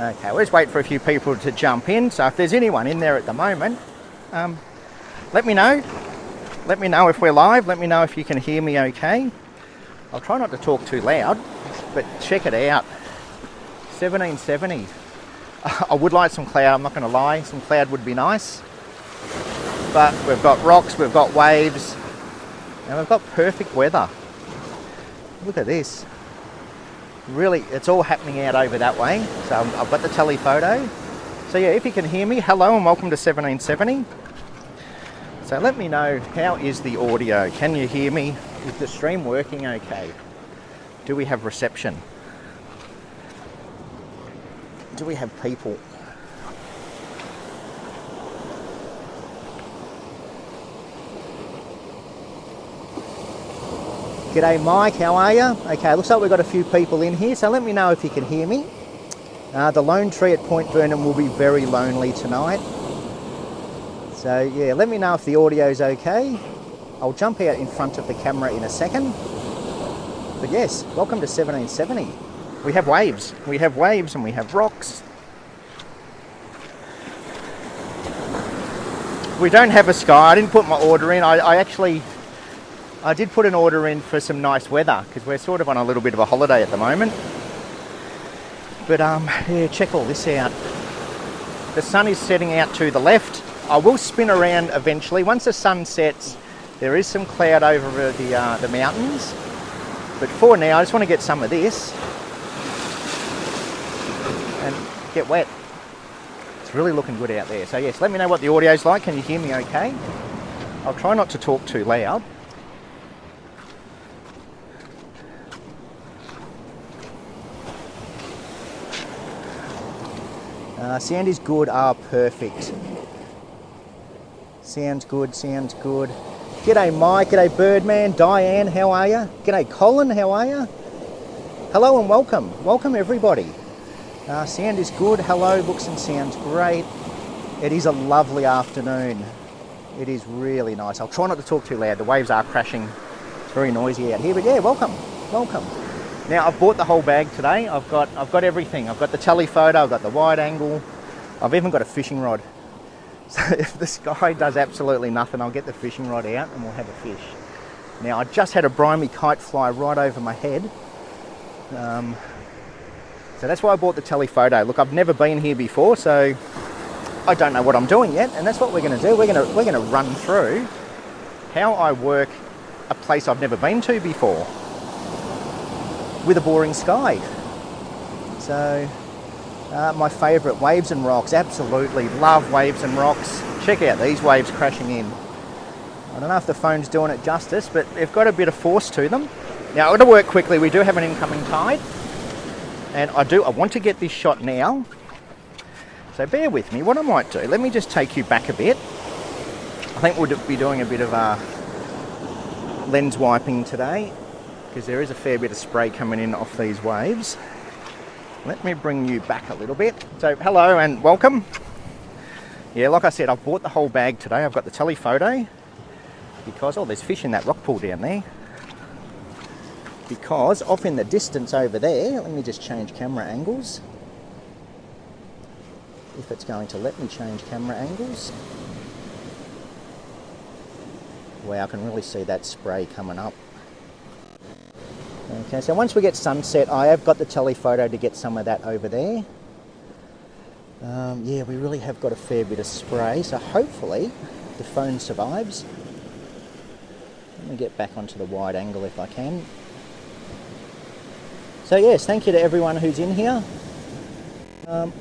Okay, we'll just wait for a few people to jump in. So if there's anyone in there at the moment, let me know. Let me know if we're live. Let me know if you can hear me okay. I'll try not to talk too loud, but check it out. 1770. I would like some cloud, I'm not going to lie. Some cloud would be nice. But we've got rocks, we've got waves, and we've got perfect weather. Look at this. Really, it's all happening out over that way. So I've got the telephoto. So yeah, if you can hear me, hello and welcome to 1770. So let me know, how is the audio? Can you hear me? Is the stream working okay? Do we have reception? Do we have people? G'day Mike, how are you? Okay, looks like we've got a few people in here, so let me know if you can hear me. The lone tree at Point Vernon will be very lonely tonight. So yeah, let me know if the audio's okay. I'll jump out in front of the camera in a second. But yes, welcome to 1770. We have waves and we have rocks. We don't have a sky. I didn't put my order in. I did put an order in for some nice weather because we're sort of on a little bit of a holiday at the moment. But yeah, check all this out. The sun is setting out to the left. I will spin around eventually. Once the sun sets, there is some cloud over the mountains. But for now, I just want to get some of this and get wet. It's really looking good out there. So yes, let me know what the audio's like. Can you hear me okay? I'll try not to talk too loud. Sound is good. Perfect. Sounds good, sounds good. G'day Mike, g'day Birdman, Diane, how are you? G'day Colin, how are you? Hello and welcome. Welcome everybody. Sound is good. Hello, looks and sounds great. It is a lovely afternoon. It is really nice. I'll try not to talk too loud. The waves are crashing. It's very noisy out here, but yeah, welcome. Welcome. Now I've bought the whole bag today. I've got everything. I've got the telephoto, I've got the wide angle. I've even got a fishing rod. So if the sky does absolutely nothing, I'll get the fishing rod out and we'll have a fish. Now I just had a briny kite fly right over my head. So that's why I bought the telephoto. Look, I've never been here before, so I don't know what I'm doing yet, and that's what we're going to do. We're going to run through how I work a place I've never been to before with a boring sky. So my favourite, waves and rocks. Absolutely love waves and rocks. Check out these waves crashing in. I don't know if the phone's doing it justice, but they've got a bit of force to them. Now I've got to work quickly. We do have an incoming tide, and I want to get this shot now. So bear with me. What I might do, let me just take you back a bit. I think we'll be doing a bit of lens wiping today, because there is a fair bit of spray coming in off these waves. Let me bring you back a little bit. So hello and welcome. Yeah, like I said, I've bought the whole bag today. I've got the telephoto because, oh, there's fish in that rock pool down there. Because off in the distance over there, let me just change camera angles. If it's going to let me change camera angles. Wow, I can really see that spray coming up. Okay, so once we get sunset, I have got the telephoto to get some of that over there. Yeah, we really have got a fair bit of spray, so hopefully the phone survives. Let me get back onto the wide angle if I can. So yes, thank you to everyone who's in here.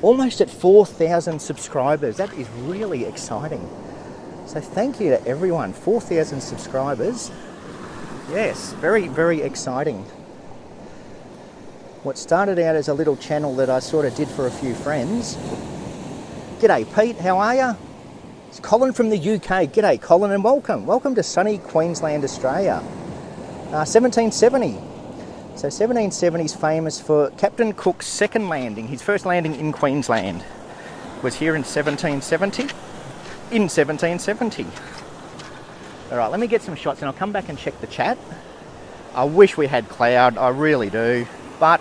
Almost at 4,000 subscribers. That is really exciting. So thank you to everyone. 4,000 subscribers. Yes, very, very exciting. What started out as a little channel that I sort of did for a few friends. G'day Pete, how are you? It's Colin from the UK. G'day Colin and welcome. Welcome to sunny Queensland, Australia. 1770. So 1770 is famous for Captain Cook's second landing. His first landing in Queensland was here in 1770. In 1770. All right, let me get some shots and I'll come back and check the chat. I wish we had cloud, I really do. But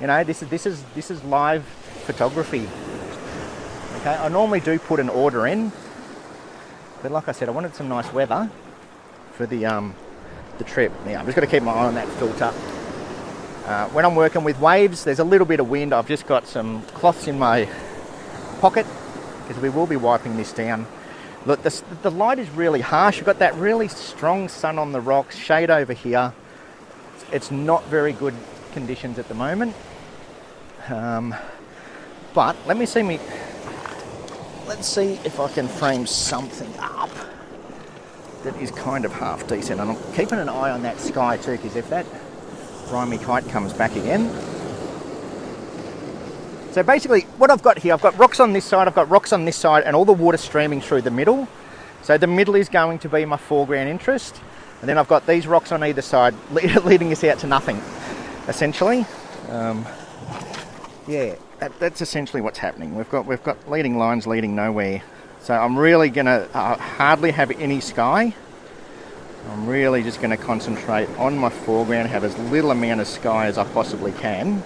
you know, this is live Photography. Okay, I normally do put an order in, but like I said, I wanted some nice weather for the trip. Now I'm just got to keep my eye on that filter. When I'm working with waves, there's a little bit of wind. I've just got some cloths in my pocket because we will be wiping this down. Look, the light is really harsh. You've got that really strong sun on the rocks, shade over here. It's not very good conditions at the moment. But let's see if I can frame something up that is kind of half decent. And I'm keeping an eye on that sky too, because if that grimy kite comes back again. So basically what I've got here, I've got rocks on this side, I've got rocks on this side, and all the water streaming through the middle. So the middle is going to be my foreground interest. And then I've got these rocks on either side leading us out to nothing, essentially. Yeah, that's essentially what's happening. We've got leading lines leading nowhere. So I'm really gonna hardly have any sky. I'm really just gonna concentrate on my foreground, have as little amount of sky as I possibly can.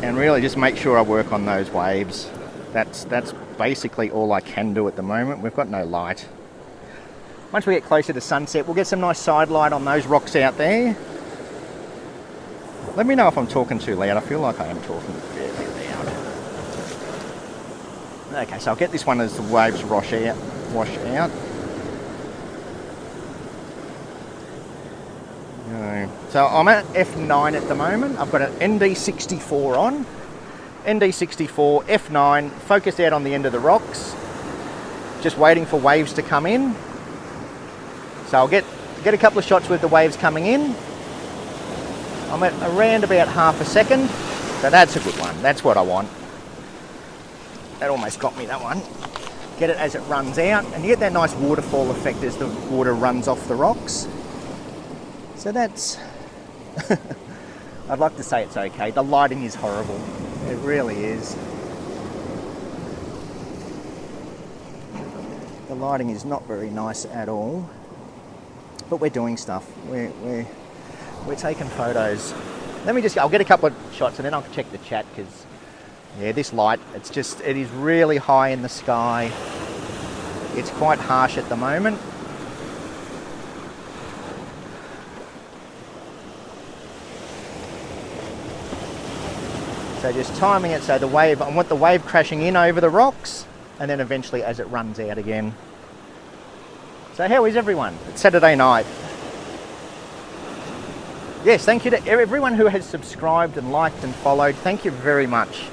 And really just make sure I work on those waves. That's basically all I can do at the moment. We've got no light. Once we get closer to sunset, we'll get some nice side light on those rocks out there. Let me know if I'm talking too loud. I feel like I am talking fairly loud. Okay, so I'll get this one as the waves wash out. So I'm at F9 at the moment. I've got an ND64 on. ND64, F9, focused out on the end of the rocks. Just waiting for waves to come in. So I'll get a couple of shots with the waves coming in. I'm at around about half a second, so that's a good one. That's what I want. That almost got me, that one. Get it as it runs out, and you get that nice waterfall effect as the water runs off the rocks. So that's... I'd like to say it's okay. The lighting is horrible. It really is. The lighting is not very nice at all. But we're doing stuff. We're taking photos. I'll get a couple of shots and then I'll check the chat, because yeah, this light, it is really high in the sky. It's quite harsh at the moment. So just timing it so I want the wave crashing in over the rocks, and then eventually as it runs out again. So how is everyone? It's Saturday night. Yes, thank you to everyone who has subscribed and liked and followed. Thank you very much.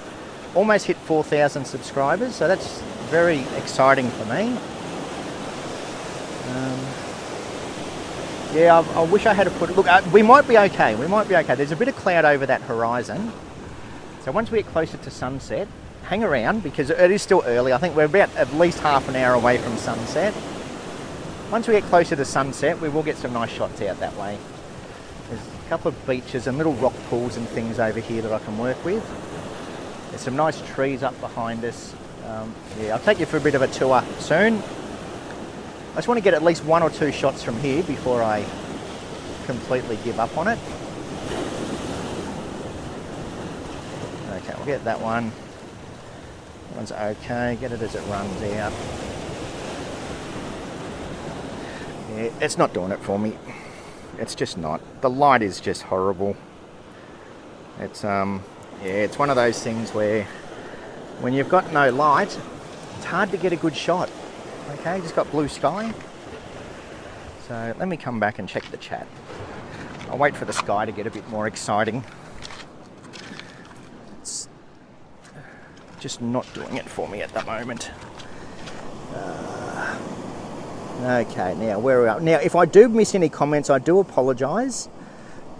Almost hit 4,000 subscribers, so that's very exciting for me. Yeah, I wish I had put it. Look, we might be okay. We might be okay. There's a bit of cloud over that horizon. So once we get closer to sunset, hang around, because it is still early. I think we're about at least half an hour away from sunset. Once we get closer to sunset, we will get some nice shots out that way. There's a couple of beaches and little rock pools and things over here that I can work with. There's some nice trees up behind us. Yeah, I'll take you for a bit of a tour soon. I just want to get at least 1 or 2 shots from here before I completely give up on it. Okay, we'll get that one. That one's okay. Get it as it runs out. Yeah, it's not doing it for me. It's just not. The light is just horrible. It's yeah, it's one of those things where when you've got no light, it's hard to get a good shot. Okay, just got blue sky. So let me come back and check the chat. I'll wait for the sky to get a bit more exciting. It's just not doing it for me at the moment. Okay, now where are we? Now, if I do miss any comments, I do apologise.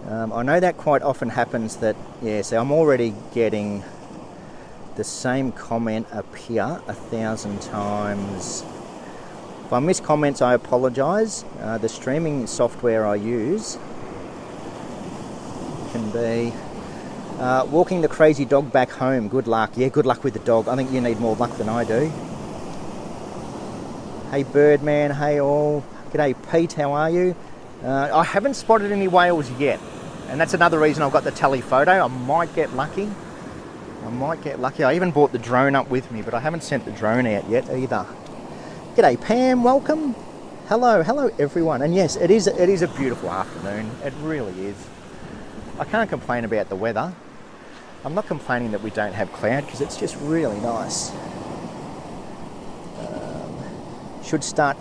I know that quite often happens that, yeah, so I'm already getting the same comment appear 1,000 times. If I miss comments, I apologise. The streaming software I use can be walking the crazy dog back home. Good luck. Yeah, good luck with the dog. I think you need more luck than I do. Hey Birdman, hey all. G'day Pete, how are you? I haven't spotted any whales yet. And that's another reason I've got the telephoto. I might get lucky. I even brought the drone up with me, but I haven't sent the drone out yet either. G'day Pam, welcome. Hello everyone. And yes, it is a beautiful afternoon. It really is. I can't complain about the weather. I'm not complaining that we don't have cloud because it's just really nice. Should start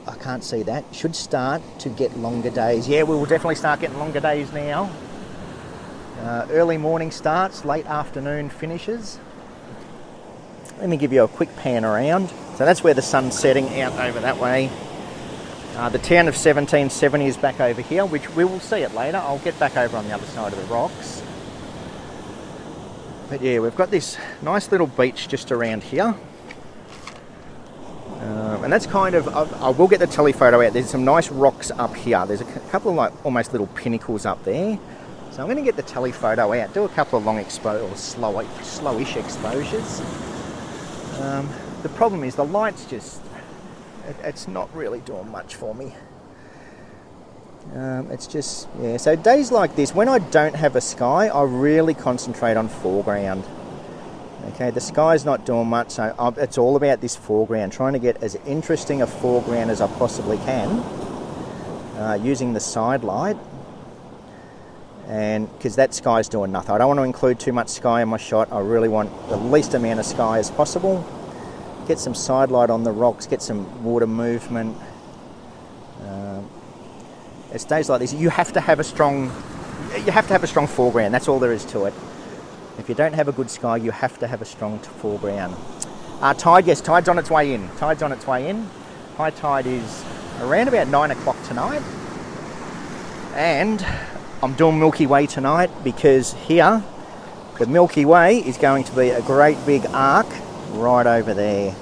I can't see that. Should start to get longer days. Yeah, we will definitely start getting longer days now. Early morning starts, late afternoon finishes. Let me give you a quick pan around. So that's where the sun's setting out over that way. The town of 1770 is back over here, which we will see it later. I'll get back over on the other side of the rocks. But yeah, we've got this nice little beach just around here. And that's kind of, I will get the telephoto out. There's some nice rocks up here. There's a couple of like almost little pinnacles up there. So I'm going to get the telephoto out, do a couple of long or slowish exposures. The problem is the light's just, it's not really doing much for me. It's just, yeah, so days like this, when I don't have a sky, I really concentrate on foreground. Okay, the sky's not doing much, so it's all about this foreground, trying to get as interesting a foreground as I possibly can, using the side light, and because that sky's doing nothing. I don't want to include too much sky in my shot. I really want the least amount of sky as possible. Get some side light on the rocks, get some water movement. It's days like this, you have to have a strong foreground. That's all there is to it. If you don't have a good sky, you have to have a strong foreground. Tide, yes, tide's on its way in. High tide is around about 9 o'clock tonight. And I'm doing Milky Way tonight because here, the Milky Way is going to be a great big arc right over there.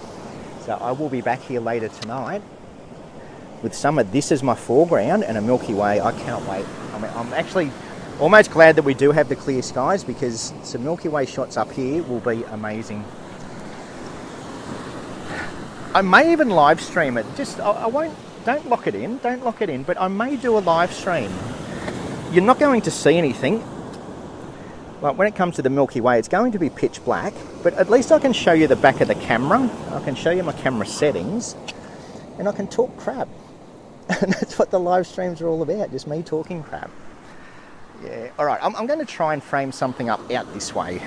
So I will be back here later tonight with some of this as my foreground and a Milky Way. I can't wait. I mean, I'm actually almost glad that we do have the clear skies because some Milky Way shots up here will be amazing. I may even live stream it. I won't, don't lock it in, but I may do a live stream. You're not going to see anything. Like when it comes to the Milky Way, it's going to be pitch black, but at least I can show you the back of the camera. I can show you my camera settings and I can talk crap. And that's what the live streams are all about, just me talking crap. Yeah, all right, I'm going to try and frame something up out this way.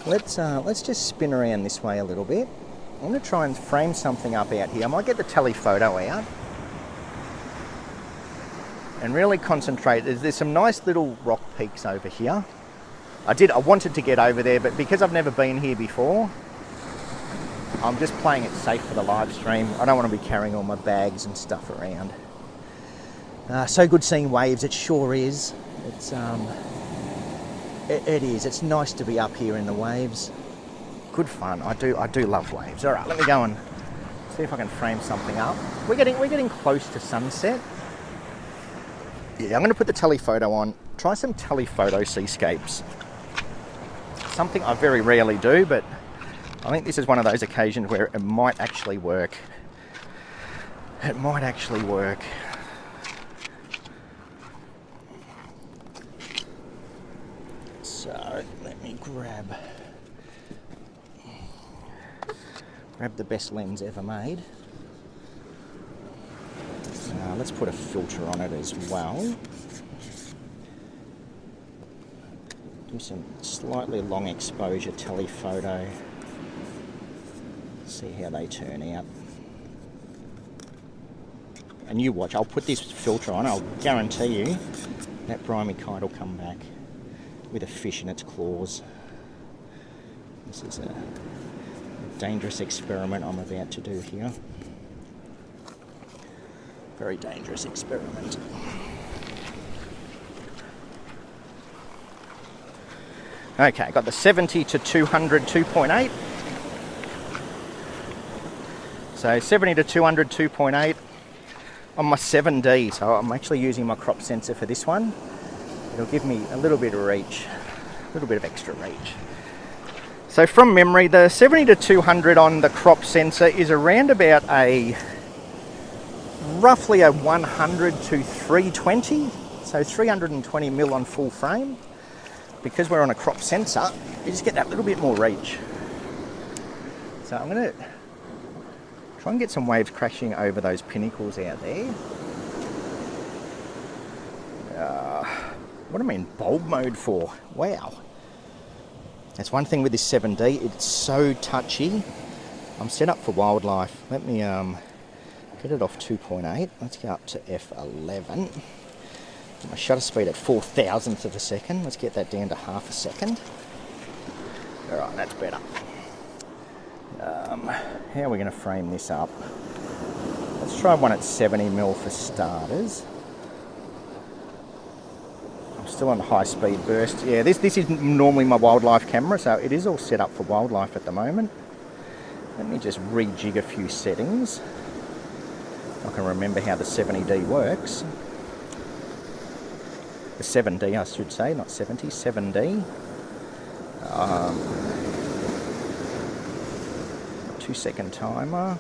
Let's just spin around this way a little bit. I'm going to try and frame something up out here. I might get the telephoto out and really concentrate. There's some nice little rock peaks over here. I wanted to get over there, but because I've never been here before, I'm just playing it safe for the live stream. I don't want to be carrying all my bags and stuff around. So good seeing waves, it sure is. It is. It's nice to be up here in the waves. Good fun. I do love waves. All right, let me go and see if I can frame something up. We're getting close to sunset. Yeah, I'm going to put the telephoto on. Try some telephoto seascapes. Something I very rarely do, but I think this is one of those occasions where it might actually work. It might actually work. So let me grab the best lens ever made. Let's put a filter on it as well. Do some slightly long exposure telephoto. See how they turn out. And you watch, I'll put this filter on, I'll guarantee you that briny kite will come back with a fish in its claws. This is a dangerous experiment I'm about to do here. Very dangerous experiment. Okay, got the 70 to 200 2.8. So 70 to 200 2.8 on my 7D. So I'm actually using my crop sensor for this one. It'll give me a little bit of reach, a little bit of extra reach. So from memory, the 70 to 200 on the crop sensor is around about roughly a 100 to 320. So 320mm on full frame. Because we're on a crop sensor, you just get that little bit more reach. So I'm going to try and get some waves crashing over those pinnacles out there. What am I in bulb mode for? Wow. That's one thing with this 7D, it's so touchy. I'm set up for wildlife. Let me get it off 2.8. Let's go up to F11. My shutter speed at 4,000ths of a second. Let's get that down to half a second. Alright, that's better. How are we going to frame this up? Let's try one at 70mm for starters. I'm still on high speed burst. Yeah, this is normally my wildlife camera, so it is all set up for wildlife at the moment. Let me just rejig a few settings. I can remember how the 70D works. The 7D, I should say, not 70, 7D. 2-second timer.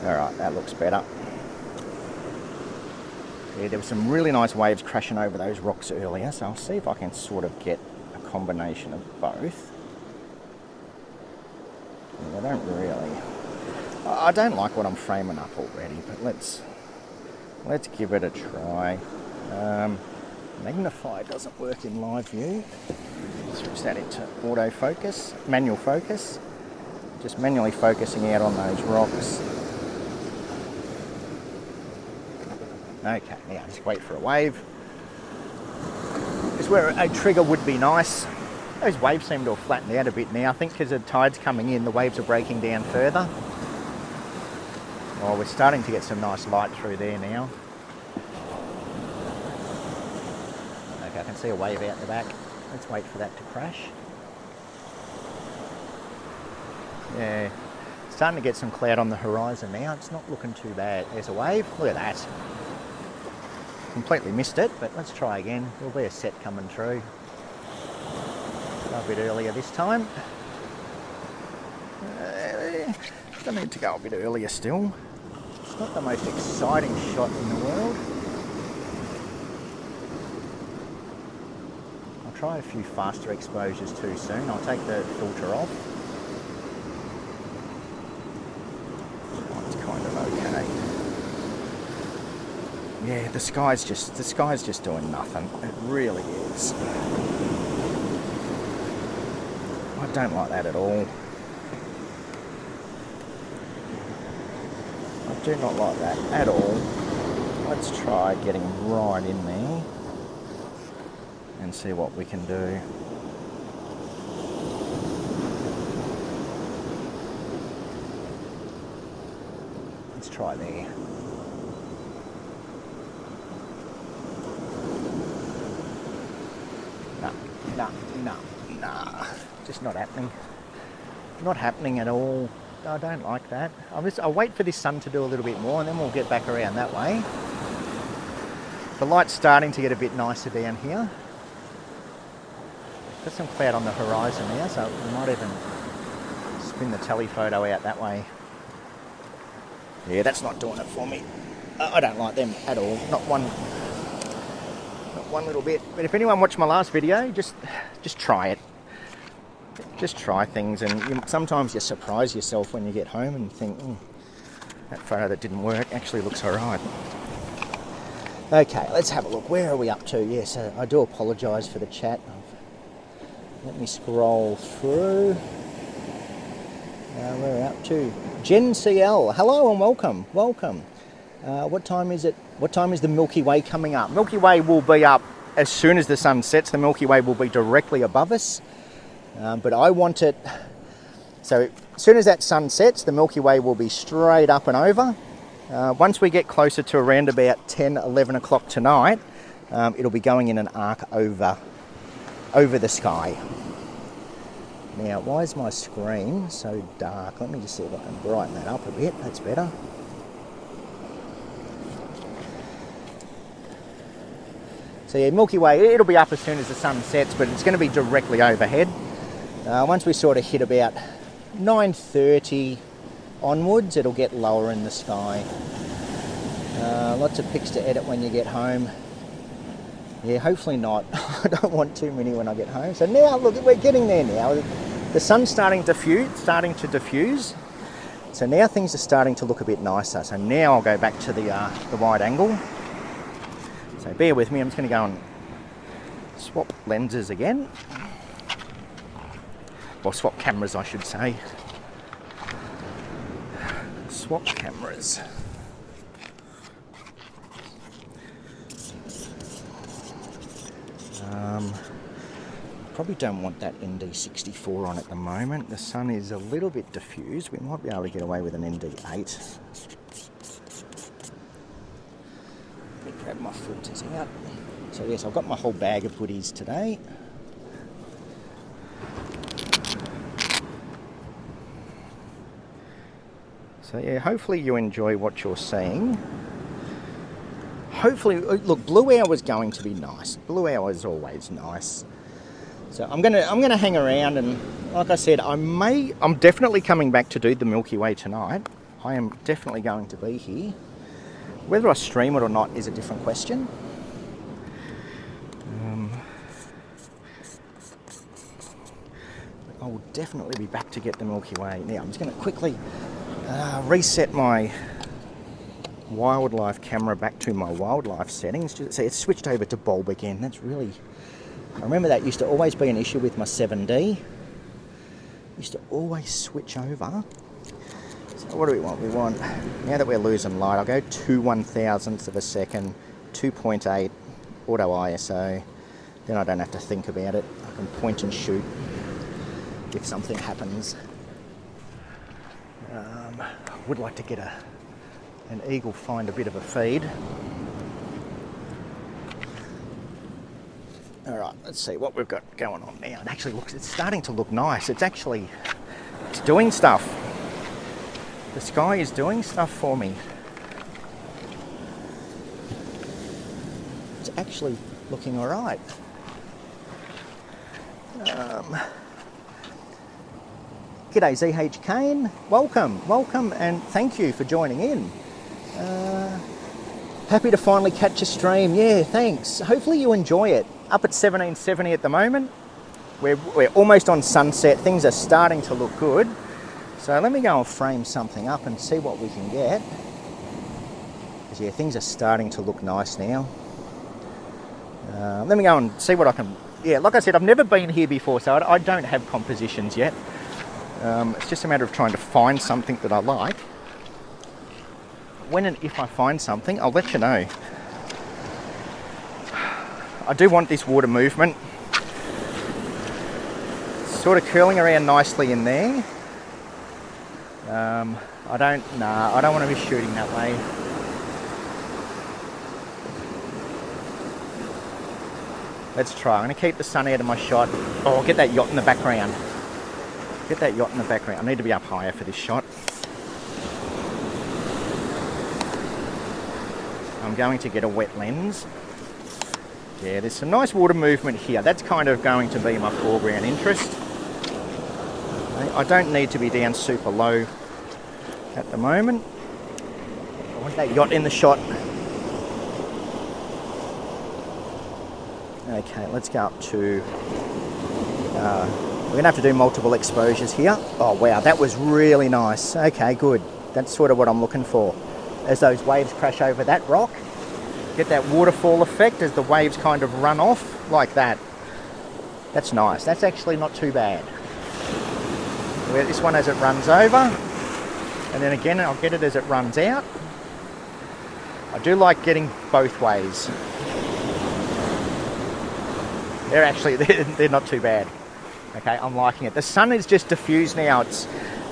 Alright, that looks better. Yeah, there were some really nice waves crashing over those rocks earlier, so I'll see if I can sort of get a combination of both. Yeah, I don't like what I'm framing up already, but let's give it a try. Magnify doesn't work in live view. Switch that into autofocus, manual focus. Just manually focusing out on those rocks. Okay, now just wait for a wave. This is where a trigger would be nice. Those waves seem to have flattened out a bit now. I think because the tide's coming in, the waves are breaking down further. Oh, we're starting to get some nice light through there now. Okay, I can see a wave out the back. Let's wait for that to crash. Yeah, starting to get some cloud on the horizon now. It's not looking too bad. There's a wave. Look at that. Completely missed it, but let's try again. There'll be a set coming through. Go a bit earlier this time. I need to go a bit earlier still. It's not the most exciting shot in the world. I'll try a few faster exposures too soon. I'll take the filter off. It's kind of okay. Yeah, the sky's just doing nothing. It really is. I don't like that at all. I do not like that at all. Let's try getting right in there and see what we can do. Let's try there. Nah. Just not happening. Not happening at all. I don't like that. I'll wait for this sun to do a little bit more and then we'll get back around that way. The light's starting to get a bit nicer down here. Got some cloud on the horizon now, so we might even spin the telephoto out that way. Yeah, that's not doing it for me. I don't like them at all. Not one little bit. But if anyone watched my last video, just try it. Just try things, and sometimes you surprise yourself when you get home and think, that photo that didn't work actually looks alright. Okay, let's have a look. Where are we up to? Yes, I do apologise for the chat. Let me scroll through. We're up to Jen CL. Hello and welcome. What time is it? What time is the Milky Way coming up? Milky Way will be up as soon as the sun sets. The Milky Way will be directly above us. But I want it, so as soon as that sun sets, the Milky Way will be straight up and over. Once we get closer to around about 10, 11 o'clock tonight, it'll be going in an arc over the sky. Now, why is my screen so dark? Let me just see if I can brighten that up a bit. That's better. So yeah, Milky Way, it'll be up as soon as the sun sets, but it's going to be directly overhead. Once we sort of hit about 9:30 onwards, it'll get lower in the sky. Lots of pics to edit when you get home. Yeah, hopefully not. I don't want too many when I get home. So now, look, we're getting there now. The sun's starting to diffuse. So now things are starting to look a bit nicer. So now I'll go back to the wide angle. So bear with me, I'm just going to go and swap lenses again. Or swap cameras, I should say. Swap cameras. Probably don't want that ND64 on at the moment. The sun is a little bit diffused. We might be able to get away with an ND8. Let me grab my filters out. So yes, I've got my whole bag of goodies today. So yeah, hopefully you enjoy what you're seeing. Hopefully, look, blue hour is going to be nice. Blue hour is always nice. So I'm gonna hang around, and like I said, I'm definitely coming back to do the Milky Way tonight. I am definitely going to be here. Whether I stream it or not is a different question. I will definitely be back to get the Milky Way. Now I'm just going to quickly reset my wildlife camera back to my wildlife settings. So it's switched over to bulb again. That's really... I remember that used to always be an issue with my 7D. Used to always switch over. So what do we want? We want, now that we're losing light, I'll go 2/1000ths of a second, 2.8 auto ISO. Then I don't have to think about it. I can point and shoot if something happens. I would like to get an eagle find a bit of a feed. All right, let's see what we've got going on now. It actually looks, it's starting to look nice. It's doing stuff. The sky is doing stuff for me. It's actually looking all right. G'day ZH Kane, welcome and thank you for joining in. Happy to finally catch a stream, yeah, thanks. Hopefully you enjoy it. Up at 1770 at the moment. We're almost on sunset, things are starting to look good. So let me go and frame something up and see what we can get. Because yeah, things are starting to look nice now. Let me go and see what I can... Yeah, like I said, I've never been here before, so I don't have compositions yet. It's just a matter of trying to find something that I like. When and if I find something, I'll let you know. I do want this water movement. Sort of curling around nicely in there. I don't want to be shooting that way. Let's try. I'm going to keep the sun out of my shot. Oh, get that yacht in the background. Get that yacht in the background. I need to be up higher for this shot. I'm going to get a wet lens. Yeah, there's some nice water movement here. That's kind of going to be my foreground interest. I don't need to be down super low at the moment. I want that yacht in the shot. Okay, let's go up to... we're going to have to do multiple exposures here. Oh wow, that was really nice. Okay, good. That's sort of what I'm looking for. As those waves crash over that rock, get that waterfall effect as the waves kind of run off like that. That's nice. That's actually not too bad. We'll get this one as it runs over, and then again I'll get it as it runs out. I do like getting both ways. They're not too bad. Okay, I'm liking it. The sun is just diffused now.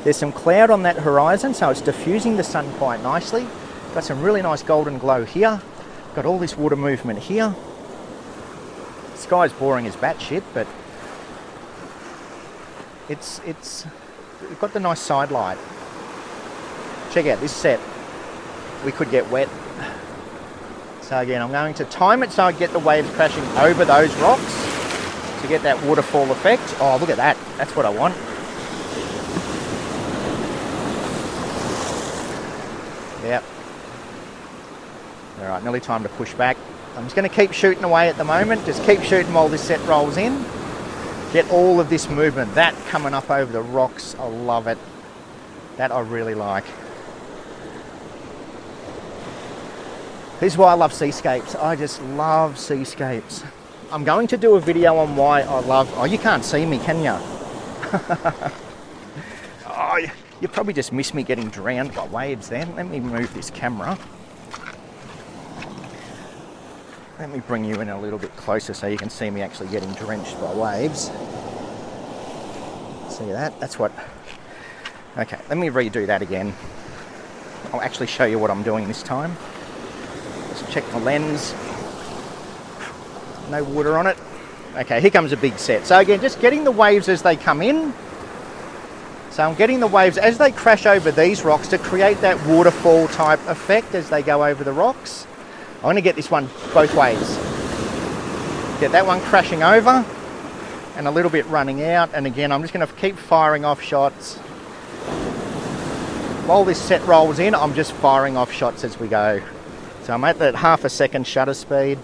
There's some cloud on that horizon, so it's diffusing the sun quite nicely. Got some really nice golden glow here. Got all this water movement here. The sky's boring as batshit, but we've got the nice side light. Check out this set. We could get wet. So again, I'm going to time it so I get the waves crashing over those rocks to get that waterfall effect. Oh, look at that. That's what I want. Yep. All right, nearly time to push back. I'm just going to keep shooting away at the moment. Just keep shooting while this set rolls in. Get all of this movement. That coming up over the rocks, I love it. That I really like. This is why I love seascapes. I just love seascapes. I'm going to do a video on why I love... Oh, you can't see me, can you? Oh, you probably just missed me getting drowned by waves then. Let me move this camera. Let me bring you in a little bit closer so you can see me actually getting drenched by waves. See that? That's what... Okay, let me redo that again. I'll actually show you what I'm doing this time. Let's check the lens. No water on it. Okay, here comes a big set. So again, just getting the waves as they come in. So I'm getting the waves as they crash over these rocks to create that waterfall type effect as they go over the rocks. I'm going to get this one both ways. Get that one crashing over and a little bit running out. And again, I'm just going to keep firing off shots. While this set rolls in, I'm just firing off shots as we go. So I'm at that half a second shutter speed.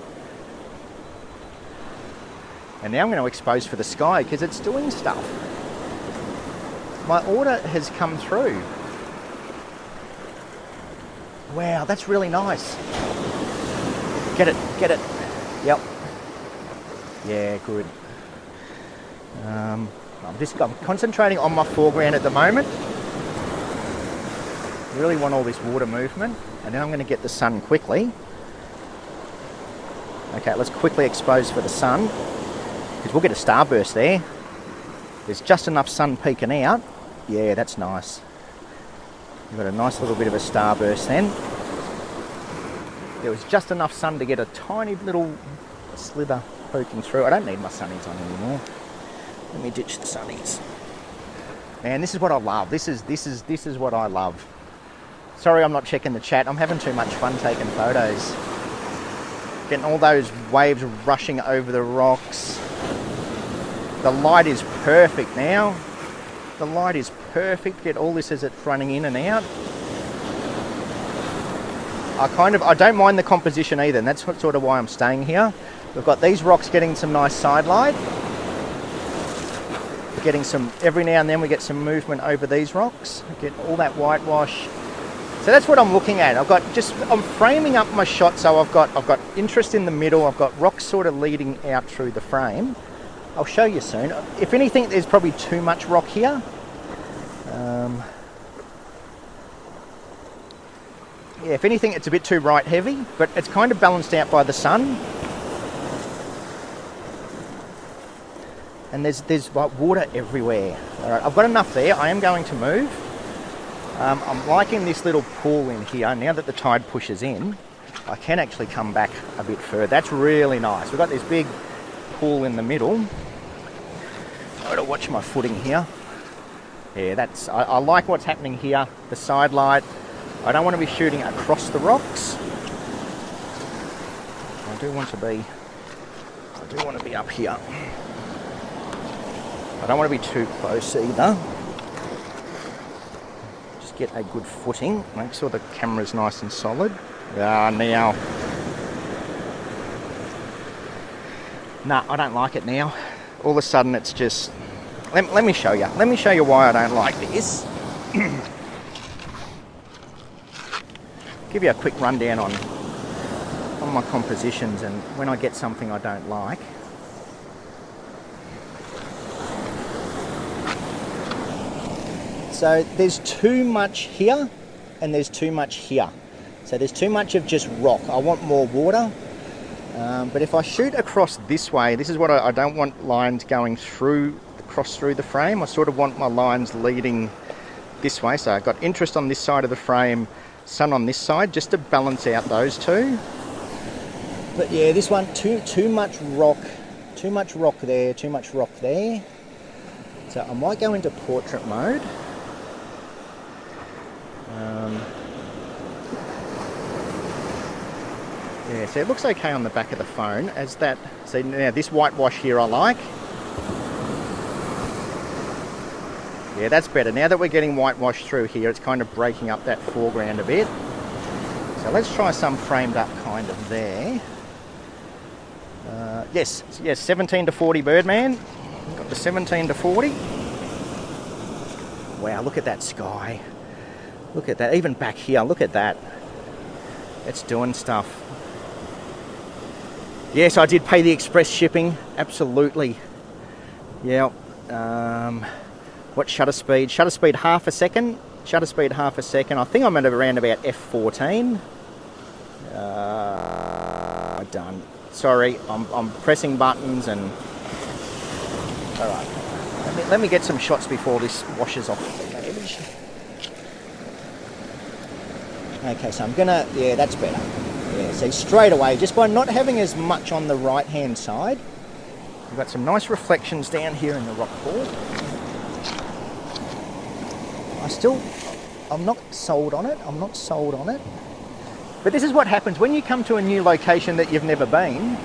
And now I'm going to expose for the sky because it's doing stuff. My order has come through. Wow, that's really nice. Get it, get it. Yep. Yeah, good. I'm concentrating on my foreground at the moment. Really want all this water movement. And then I'm going to get the sun quickly. Okay, let's quickly expose for the sun. Because we'll get a starburst there. There's just enough sun peeking out. Yeah, that's nice. You've got a nice little bit of a starburst then. There was just enough sun to get a tiny little slither poking through. I don't need my sunnies on anymore. Let me ditch the sunnies. Man, this is what I love. This is what I love. Sorry I'm not checking the chat. I'm having too much fun taking photos. Getting all those waves rushing over the rocks. The light is perfect now. The light is perfect. Get all this as it's running in and out. I don't mind the composition either, and that's sort of why I'm staying here. We've got these rocks getting some nice side light. We're getting some, every now and then we get some movement over these rocks. Get all that whitewash. So that's what I'm looking at. I'm framing up my shot so I've got interest in the middle. I've got rocks sort of leading out through the frame. I'll show you soon. If anything, there's probably too much rock here. Yeah, if anything, it's a bit too right heavy, but it's kind of balanced out by the sun. And there's like water everywhere. All right, I've got enough there. I am going to move. I'm liking this little pool in here. Now that the tide pushes in, I can actually come back a bit further. That's really nice. We've got this big pool in the middle. I've got to watch my footing here. Yeah, I like what's happening here. The side light. I don't want to be shooting across the rocks. I do want to be up here. I don't want to be too close either. Just get a good footing. Make sure the camera's nice and solid. Now. Nah, I don't like it now. All of a sudden it's just... Let me show you. Let me show you why I don't like this. Give you a quick rundown on my compositions and when I get something I don't like. So there's too much here and there's too much here. So there's too much of just rock. I want more water. But if I shoot across this way, this is what I don't want lines going across through the frame. I sort of want my lines leading this way. So I've got interest on this side of the frame, sun on this side, just to balance out those two. But yeah, this one, too much rock there, too much rock there. So I might go into portrait mode. Yeah, so it looks okay on the back of the phone as that. See now this whitewash here I like. Yeah, that's better. Now that we're getting whitewash through here, it's kind of breaking up that foreground a bit. So let's try some framed up kind of there. Yes, 17 to 40 Birdman. Got the 17 to 40. Wow, look at that sky. Look at that, even back here, look at that. It's doing stuff. Yes, I did pay the express shipping, absolutely. Yeah. What shutter speed? Shutter speed half a second. Shutter speed half a second. I think I'm at around about F14. Done. Sorry, I'm pressing buttons and... Alright, let me get some shots before this washes off the image. Okay, so I'm gonna... Yeah, that's better. Yeah, see, straight away, just by not having as much on the right-hand side, we've got some nice reflections down here in the rock pool. I'm not sold on it. I'm not sold on it. But this is what happens when you come to a new location that you've never been.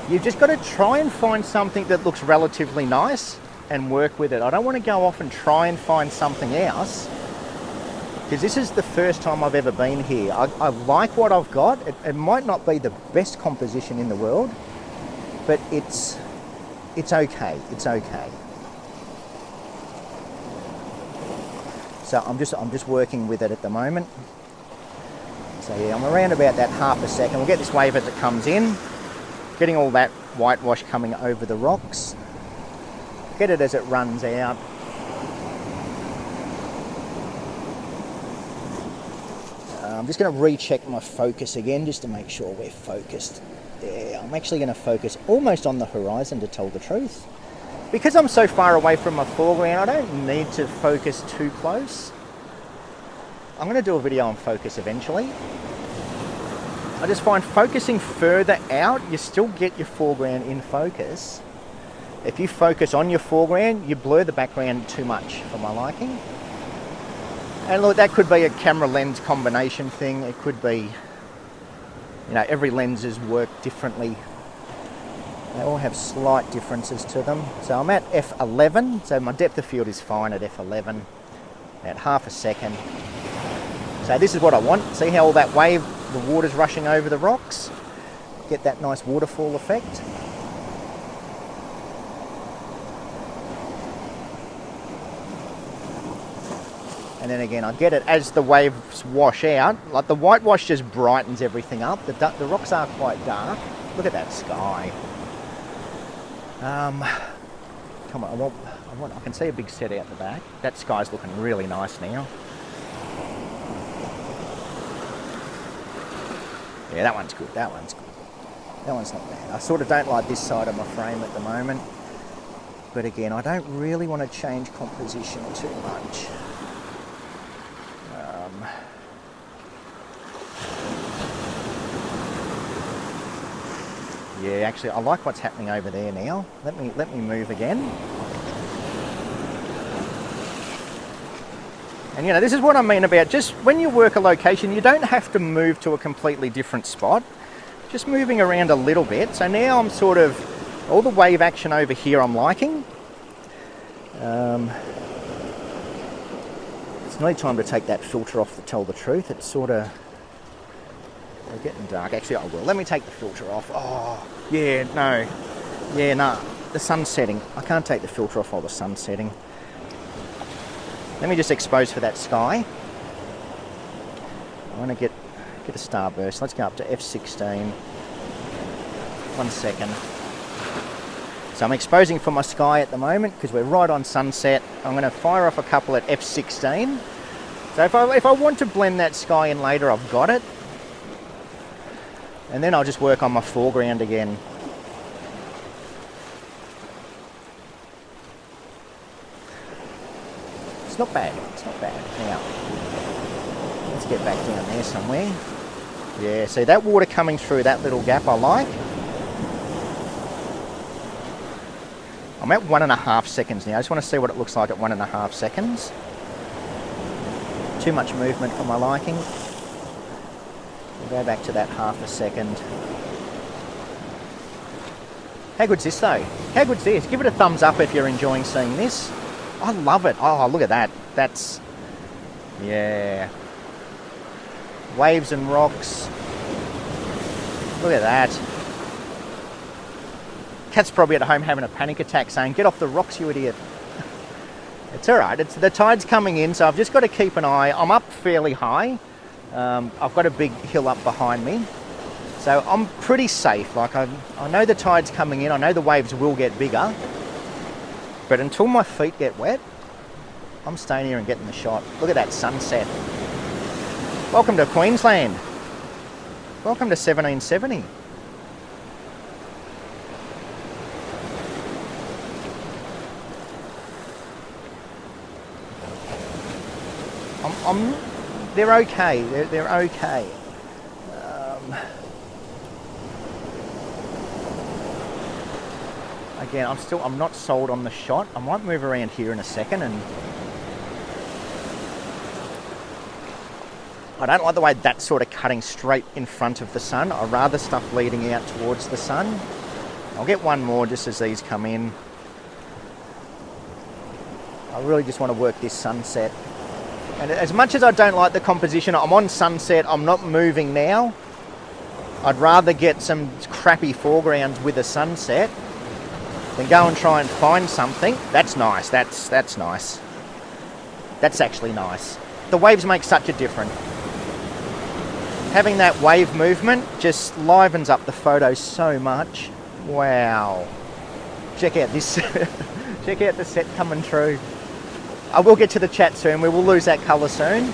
You've just got to try and find something that looks relatively nice and work with it. I don't want to go off and try and find something else, because this is the first time I've ever been here. I like what I've got. It might not be the best composition in the world, but it's okay. It's okay. So I'm just working with it at the moment. So yeah, I'm around about that half a second. We'll get this wave as it comes in, getting all that whitewash coming over the rocks. Get it as it runs out. I'm just going to recheck my focus again just to make sure we're focused. There, I'm actually going to focus almost on the horizon, to tell the truth. Because I'm so far away from my foreground, I don't need to focus too close. I'm going to do a video on focus eventually. I just find focusing further out, you still get your foreground in focus. If you focus on your foreground, you blur the background too much for my liking. And look, that could be a camera lens combination thing. It could be, you know, every lenses work differently. They all have slight differences to them. So I'm at F11, so my depth of field is fine at F11, at half a second. So this is what I want. See how all that wave, the water's rushing over the rocks? Get that nice waterfall effect. And then again, I get it as the waves wash out. Like the whitewash just brightens everything up. The rocks are quite dark. Look at that sky. Come on, I can see a big set out the back. That sky's looking really nice now. Yeah, that one's good. That one's good. That one's not bad. I sort of don't like this side of my frame at the moment. But again, I don't really want to change composition too much. Yeah, actually, I like what's happening over there now. Let me move again. And you know, this is what I mean about just when you work a location, you don't have to move to a completely different spot. Just moving around a little bit. So now I'm sort of, all the wave action over here I'm liking. It's nearly time to take that filter off, to tell the truth. It's sort of... They're getting dark. Actually, I will. Let me take the filter off. Oh, yeah, no. Yeah, no. The sun's setting. I can't take the filter off while the sun's setting. Let me just expose for that sky. I want to get a starburst. Let's go up to F16. 1 second. So I'm exposing for my sky at the moment because we're right on sunset. I'm going to fire off a couple at F16. So if I want to blend that sky in later, I've got it. And then I'll just work on my foreground again. It's not bad. It's not bad. Now, let's get back down there somewhere. Yeah, see that water coming through that little gap I like. I'm at 1.5 seconds now. I just want to see what it looks like at 1.5 seconds. Too much movement for my liking. We'll go back to that half a second. How good's this though? How good's this? Give it a thumbs up if you're enjoying seeing this. I love it. Oh, look at that. That's... Yeah. Waves and rocks. Look at that. Cat's probably at home having a panic attack saying, get off the rocks, you idiot. It's all right. The tide's coming in, so I've just got to keep an eye. I'm up fairly high. I've got a big hill up behind me. So I'm pretty safe. Like I know the tide's coming in. I know the waves will get bigger. But until my feet get wet, I'm staying here and getting the shot. Look at that sunset. Welcome to Queensland. Welcome to 1770. They're okay. They're okay. Again, I'm not sold on the shot. I might move around here in a second, and I don't like the way that's sort of cutting straight in front of the sun. I'd rather stuff leading out towards the sun. I'll get one more just as these come in. I really just want to work this sunset. And as much as I don't like the composition, I'm on sunset, I'm not moving now. I'd rather get some crappy foregrounds with a sunset than go and try and find something. That's nice, that's nice. That's actually nice. The waves make such a difference. Having that wave movement just livens up the photo so much. Wow. Check out this, check out the set coming through. I will get to the chat soon. We will lose that colour soon.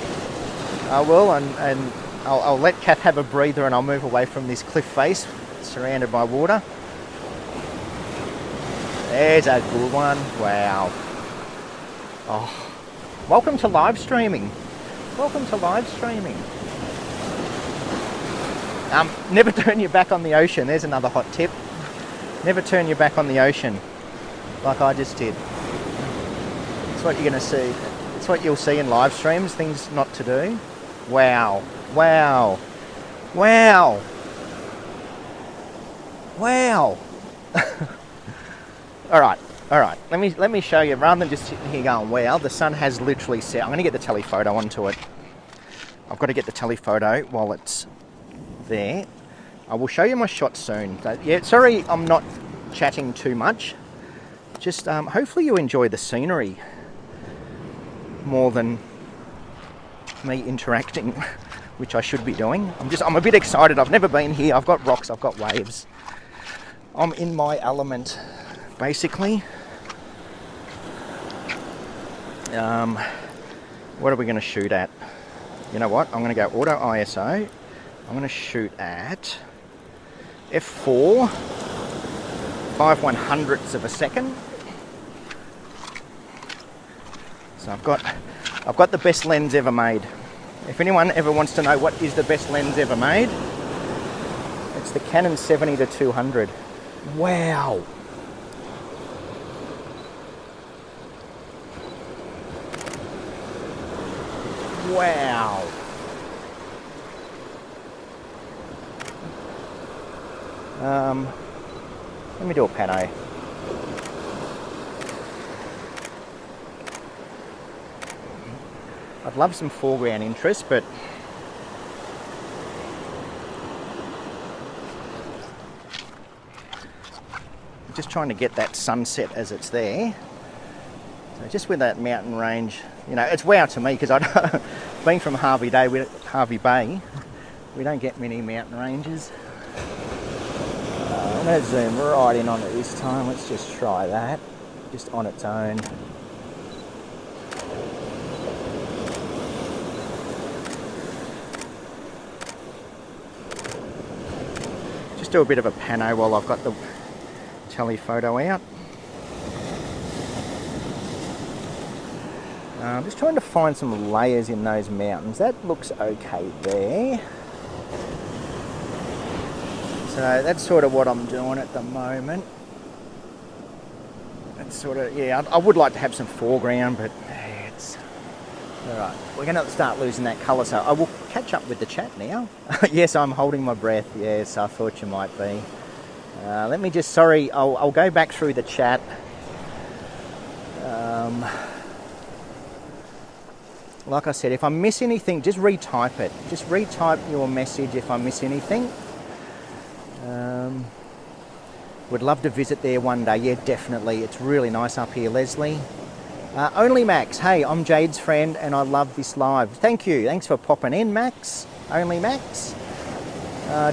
I will, and I'll let Kath have a breather, and I'll move away from this cliff face surrounded by water. There's a good one. Wow. Oh, welcome to live streaming. Welcome to live streaming. Never turn your back on the ocean. There's another hot tip. Never turn your back on the ocean, like I just did. That's what you're going to see. It's what you'll see in live streams, things not to do. Wow. Wow. Wow. Wow. All right. Let me show you, rather than just sitting here going, wow, the sun has literally set. I'm going to get the telephoto onto it. I've got to get the telephoto while it's there. I will show you my shot soon. So, yeah, sorry I'm not chatting too much. Just hopefully you enjoy the scenery more than me interacting, which I should be doing. I'm a bit excited. I've never been here. I've got rocks, I've got waves. I'm in my element, basically. What are we going to shoot at? You know what? I'm going to go auto ISO. I'm going to shoot at f4, 5/100ths of a second. So I've got the best lens ever made. If anyone ever wants to know what is the best lens ever made, it's the Canon 70-200. Wow. Wow. Let me do a pano. I'd love some foreground interest, but I'm just trying to get that sunset as it's there. So just with that mountain range, you know, it's wow to me because I've been from Harvey Bay, we don't get many mountain ranges. I'm going to zoom right in on it this time. Let's just try that, just on its own. Just do a bit of a pano while I've got the telephoto out. I'm just trying to find some layers in those mountains. That looks okay there. So that's sort of what I'm doing at the moment. That's sort of, yeah, I would like to have some foreground, but it's all right. We're going to start losing that colour, so I will catch up with the chat now. Yes, I'm holding my breath. Yes, I thought you might be. Let me just, sorry, I'll go back through the chat. like I said, if I miss anything, just retype it. Just retype your message if I miss anything. Would love to visit there one day. Yeah, definitely. It's really nice up here, Leslie. Only Max. Hey, I'm Jade's friend and I love this live. Thank you. Thanks for popping in, Max. Only Max.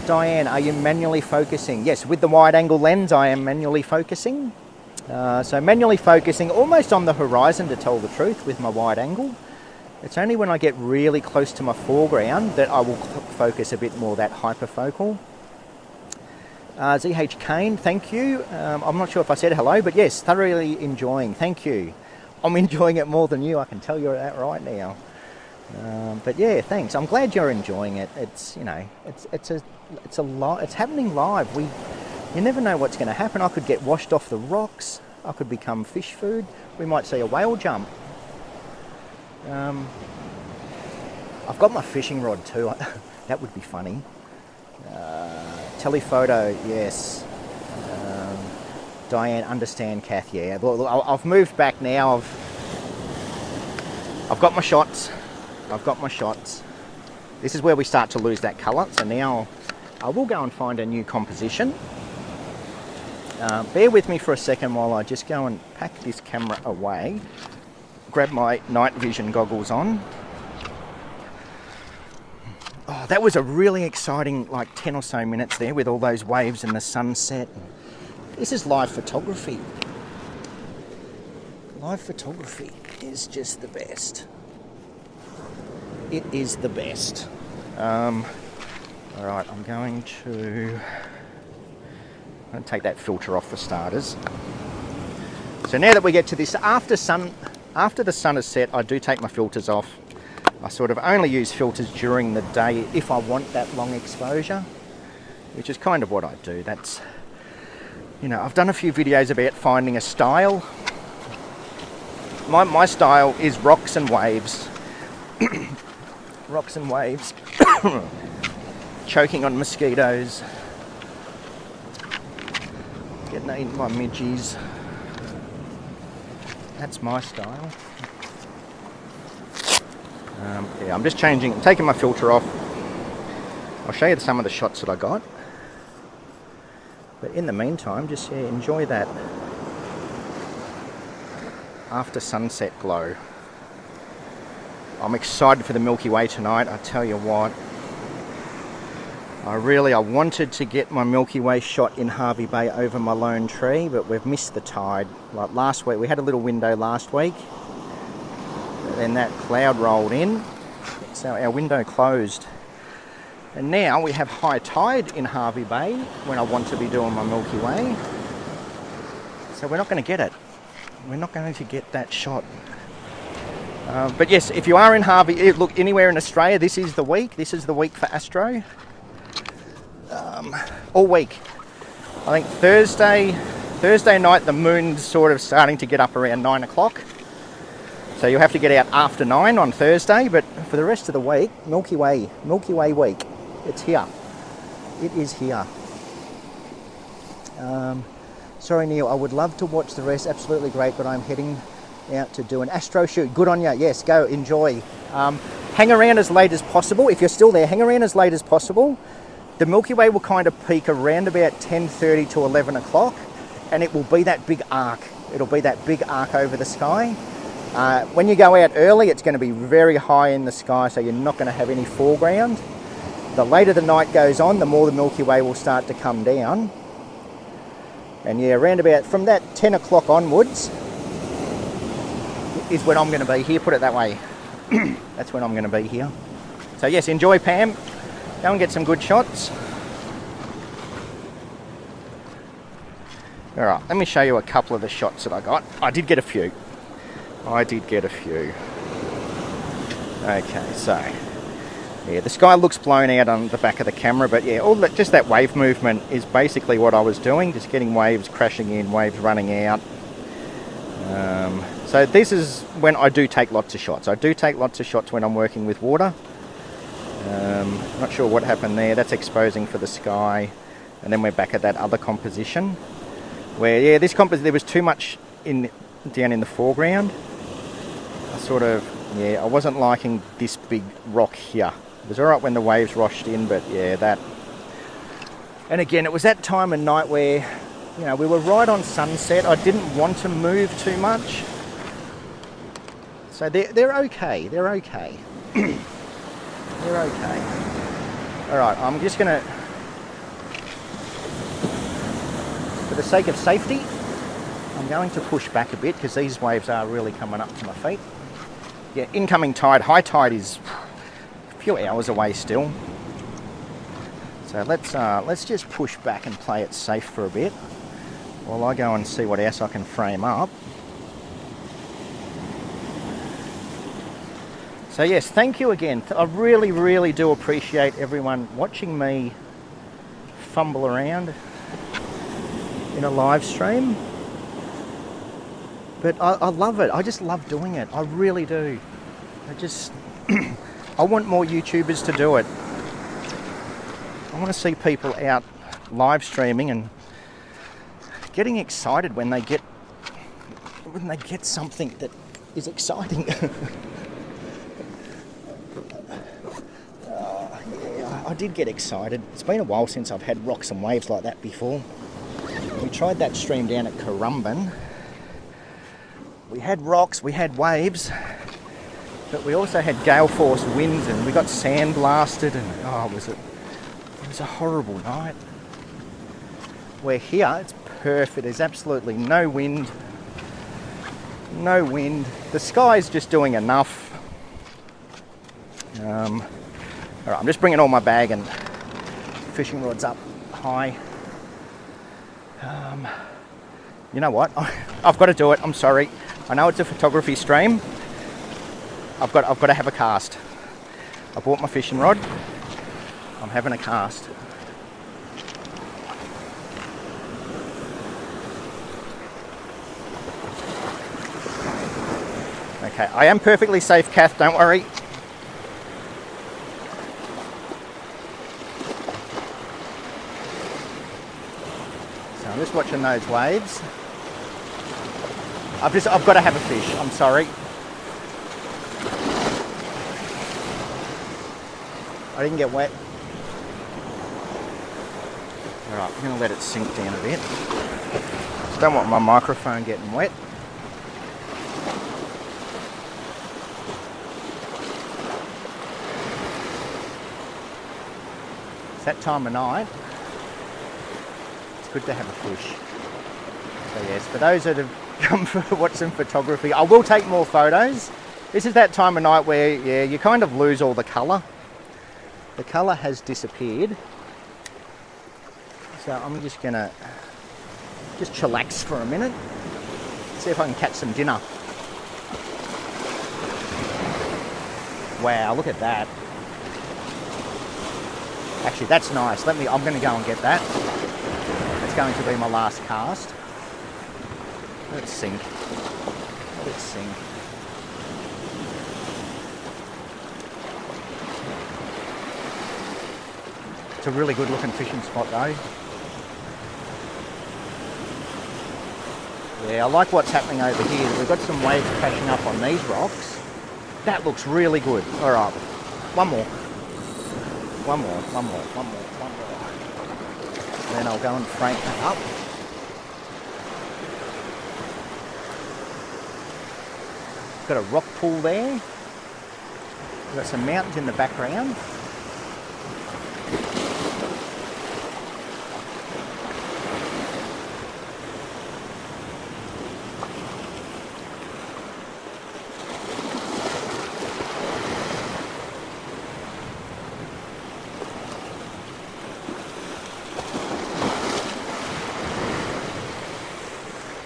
Diane, are you manually focusing? Yes, with the wide angle lens, I am manually focusing. So manually focusing almost on the horizon, to tell the truth, with my wide angle. It's only when I get really close to my foreground that I will focus a bit more that hyperfocal. ZH Kane, thank you. I'm not sure if I said hello, but yes, thoroughly enjoying. Thank you. I'm enjoying it more than you, I can tell you that right now. But yeah, thanks. I'm glad you're enjoying it. It's, you know, it's happening live. You never know what's going to happen. I could get washed off the rocks. I could become fish food. We might see a whale jump. I've got my fishing rod too. That would be funny. Telephoto, yes. Diane, understand, Kath, yeah. I've moved back now. I've got my shots. This is where we start to lose that colour. So now I will go and find a new composition. Bear with me for a second while I just go and pack this camera away. Grab my night vision goggles on. Oh, that was a really exciting, like 10 or so minutes there with all those waves and the sunset. This is live photography. Live photography is just the best. It is the best. All right, I'm going to take that filter off for starters. So now that we get to this, after the sun is set, I do take my filters off. I sort of only use filters during the day if I want that long exposure, which is kind of what I do. That's, you know, I've done a few videos about finding a style. My style is rocks and waves. Rocks and waves. Choking on mosquitoes. Getting eaten by midgies. That's my style. Yeah, I'm just taking my filter off. I'll show you some of the shots that I got. But in the meantime, just enjoy that after sunset glow. I'm excited for the Milky Way tonight, I tell you what. I wanted to get my Milky Way shot in Hervey Bay over my lone tree, but we've missed the tide. Like last week, we had a little window last week. Then that cloud rolled in, so our window closed. And now we have high tide in Hervey Bay when I want to be doing my Milky Way. So we're not going to get it. We're not going to get that shot. But yes, if you are in Hervey, look, anywhere in Australia, this is the week. This is the week for Astro. All week. I think Thursday night, the moon's sort of starting to get up around 9 o'clock. So you'll have to get out after 9 on Thursday, but for the rest of the week, Milky Way week, it's here. It is here. Sorry, Neil, I would love to watch the rest, absolutely great, but I'm heading out to do an astro shoot. Good on you, yes, go, enjoy. Hang around as late as possible. If you're still there, hang around as late as possible. The Milky Way will kind of peak around about 10:30 to 11 o'clock, and it will be that big arc. It'll be that big arc over the sky. When you go out early, it's going to be very high in the sky, so you're not going to have any foreground. The later the night goes on, the more the Milky Way will start to come down. And yeah, around about from that 10 o'clock onwards is when I'm going to be here, put it that way. That's when I'm going to be here. So yes, enjoy, Pam. Go and get some good shots. All right, let me show you a couple of the shots that I got. I did get a few. Okay, so yeah, the sky looks blown out on the back of the camera, but yeah, just that wave movement is basically what I was doing, just getting waves crashing in, waves running out. So this is when I do take lots of shots. I do take lots of shots when I'm working with water. Not sure what happened there. That's exposing for the sky, and then we're back at that other composition where, yeah, there was too much down in the foreground. I sort of Yeah, I wasn't liking this big rock here. It was alright when the waves washed in, but yeah, that. And again, it was that time of night where, you know, we were right on sunset. I didn't want to move too much. So they're okay. They're okay. They're okay. Alright, I'm just going to, for the sake of safety, I'm going to push back a bit because these waves are really coming up to my feet. Yeah, incoming tide. High tide is a few hours away still. So let's just push back and play it safe for a bit while I go and see what else I can frame up. So yes, thank you again. I really, really do appreciate everyone watching me fumble around in a live stream. But I love it. I just love doing it. I really do. I want more YouTubers to do it. I want to see people out live streaming and getting excited when they get something that is exciting. Yeah, I did get excited. It's been a while since I've had rocks and waves like that before. We tried that stream down at Currumbin. We had rocks, we had waves, but we also had gale force winds and we got sand blasted and it was a horrible night. Where here it's perfect, there's absolutely no wind. No wind. The sky's just doing enough. Alright, I'm just bringing all my bag and fishing rods up high. You know what? I've got to do it. I'm sorry. I know it's a photography stream. I've got to have a cast. I bought my fishing rod. I'm having a cast. Okay, I am perfectly safe, Kath. Don't worry. So I'm just watching those waves. I've got to have a fish. I'm sorry. I didn't get wet. Alright, I'm going to let it sink down a bit. Just don't want my microphone getting wet. It's that time of night. It's good to have a fish. So yes, for those that have come for watching photography, I will take more photos. This is that time of night where, yeah, you kind of lose all the colour. The colour has disappeared. So I'm just gonna chillax for a minute. See if I can catch some dinner. Wow, look at that. Actually, that's nice. I'm gonna go and get that. It's going to be my last cast. Let it sink. Let it sink. It's a really good looking fishing spot though. Yeah, I like what's happening over here. We've got some waves crashing up on these rocks. That looks really good. Alright, one more. One more. Then I'll go and frame that up. Got a rock pool there. We've got some mountains in the background.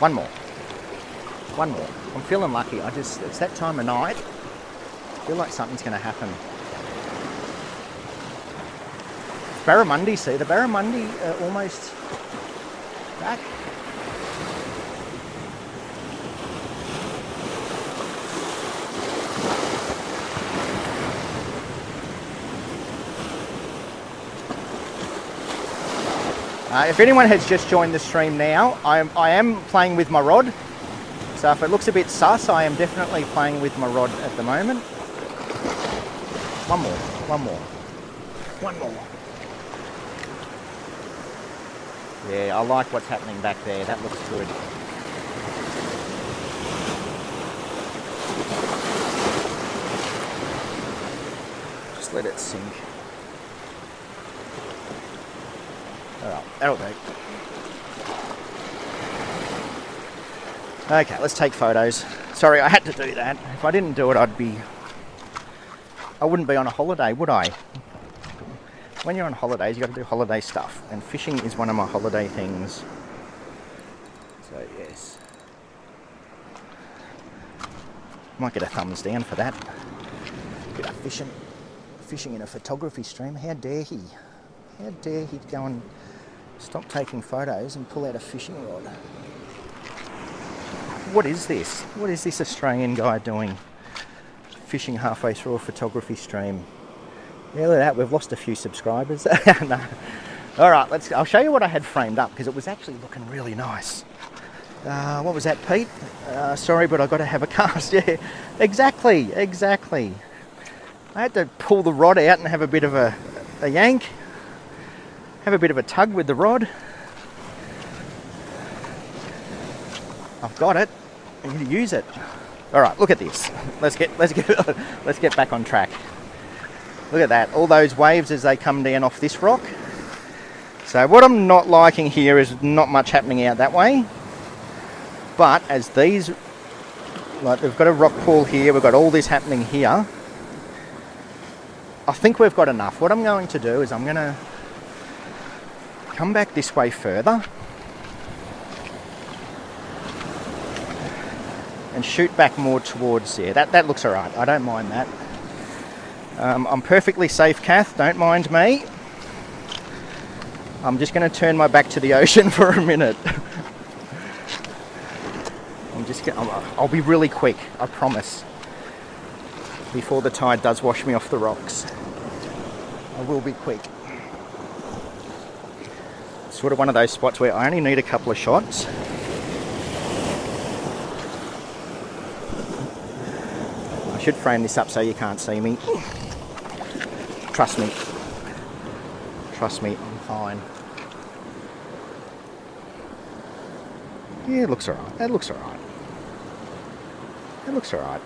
One more. I'm feeling lucky. It's that time of night. I feel like something's going to happen. Barramundi, see, the barramundi are almost back. If anyone has just joined the stream now, I am playing with my rod. So if it looks a bit sus, I am definitely playing with my rod at the moment. One more. Yeah, I like what's happening back there. That looks good. Just let it sink. Alright, that'll do. Okay, let's take photos. Sorry, I had to do that. If I didn't do it, I wouldn't be on a holiday, would I? When you're on holidays, you've got to do holiday stuff, and fishing is one of my holiday things. So yes, might get a thumbs down for that. Bit of fishing in a photography stream. How dare he? How dare he go and stop taking photos and pull out a fishing rod? What is this? What is this Australian guy doing? Fishing halfway through a photography stream. Yeah, look at that, we've lost a few subscribers. No. Alright, I'll show you what I had framed up because it was actually looking really nice. What was that, Pete? Sorry, but I've got to have a cast. Yeah, exactly. I had to pull the rod out and have a bit of a yank. Have a bit of a tug with the rod. I've got it. I'm going to use it. All right, look at this. Let's get back on track. Look at that. All those waves as they come down off this rock. So what I'm not liking here is not much happening out that way. But as these, like we've got a rock pool here, we've got all this happening here. I think we've got enough. What I'm going to do is I'm going to come back this way further and shoot back more towards there. That looks alright. I don't mind that. I'm perfectly safe, Kath. Don't mind me. I'm just going to turn my back to the ocean for a minute. I'll be really quick, I promise. Before the tide does wash me off the rocks. I will be quick. It's sort of one of those spots where I only need a couple of shots. I should frame this up so you can't see me. Trust me, I'm fine. Yeah, it looks alright. That looks alright.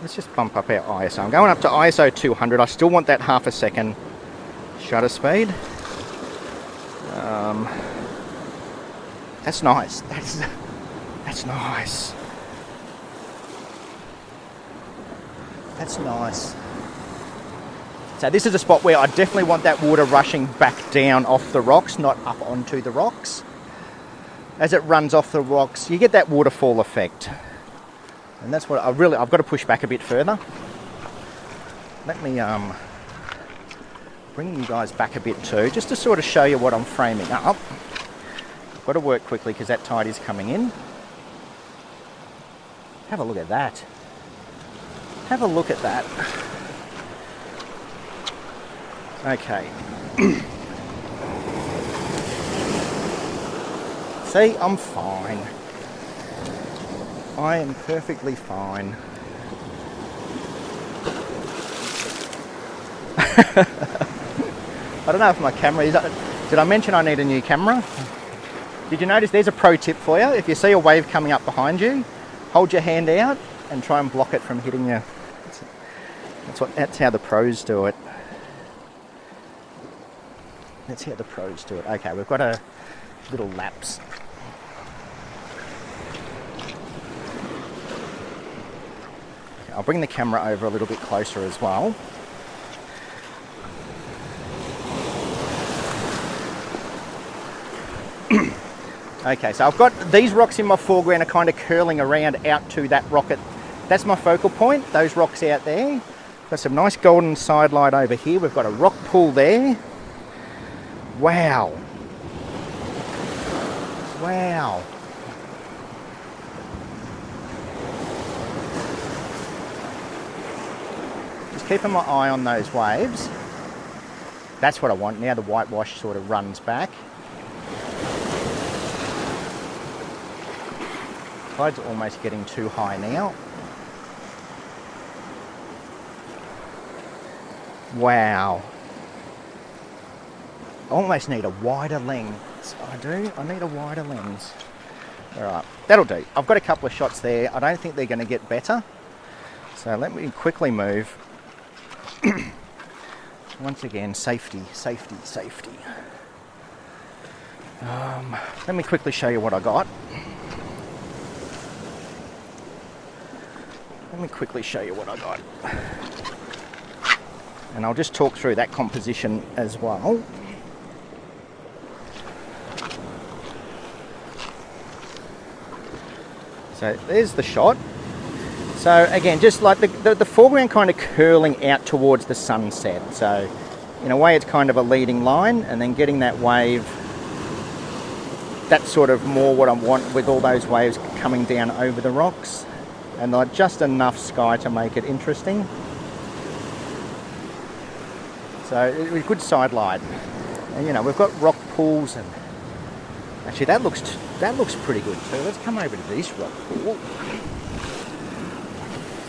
Let's just bump up our ISO. I'm going up to ISO 200. I still want that half a second shutter speed. That's nice. That's nice. That's nice. So this is a spot where I definitely want that water rushing back down off the rocks, not up onto the rocks. As it runs off the rocks, you get that waterfall effect. And that's what I've got to push back a bit further. Let me bring you guys back a bit too, just to sort of show you what I'm framing up. I've got to work quickly because that tide is coming in. Have a look at that. Have a look at that. Okay. See, I'm fine. I am perfectly fine. I don't know if my camera is... Did I mention I need a new camera? Did you notice there's a pro tip for you? If you see a wave coming up behind you, hold your hand out and try and block it from hitting you. That's how the pros do it. That's how the pros do it. Okay, we've got a little lapse. Okay, I'll bring the camera over a little bit closer as well. Okay, so I've got these rocks in my foreground are kind of curling around out to that rocket. That's my focal point, those rocks out there. Got some nice golden side light over here. We've got a rock pool there. Wow. Wow. Just keeping my eye on those waves. That's what I want. Now the whitewash sort of runs back. Tide's almost getting too high now. Wow. I almost need a wider lens. I do. I need a wider lens. Alright, that'll do. I've got a couple of shots there. I don't think they're going to get better. So let me quickly move. Once again, safety, safety, safety. Let me quickly show you what I got. Let me quickly show you what I got. And I'll just talk through that composition as well. So there's the shot. So again, just like the foreground kind of curling out towards the sunset. So in a way it's kind of a leading line, and then getting that wave, that's sort of more what I want, with all those waves coming down over the rocks. And like just enough sky to make it interesting. So it was a good side light. And you know, we've got rock pools, and actually that looks pretty good too. Let's come over to this rock pool.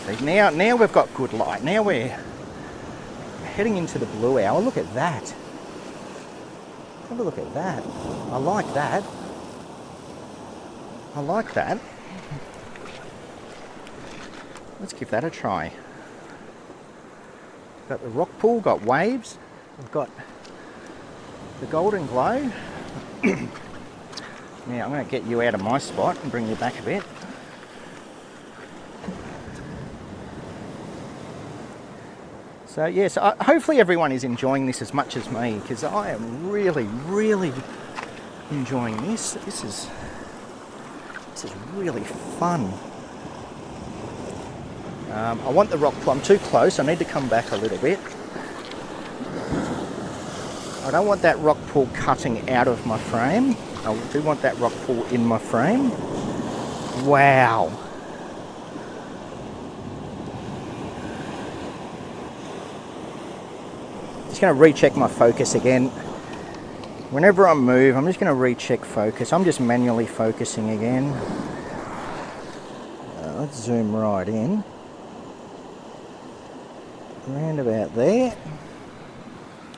See, now we've got good light. Now we're heading into the blue hour. Look at that. Have a look at that. I like that. I like that. Let's give that a try. Got the rock pool, got waves, we've got the golden glow. Now I'm going to get you out of my spot and bring you back a bit. So yes, hopefully everyone is enjoying this as much as me, because I am really, really enjoying this. This is really fun. I want the rock pool. I'm too close. I need to come back a little bit. I don't want that rock pool cutting out of my frame. I do want that rock pool in my frame. Wow. Just going to recheck my focus again. Whenever I move, I'm just going to recheck focus. I'm just manually focusing again. Let's zoom right in. Around about there.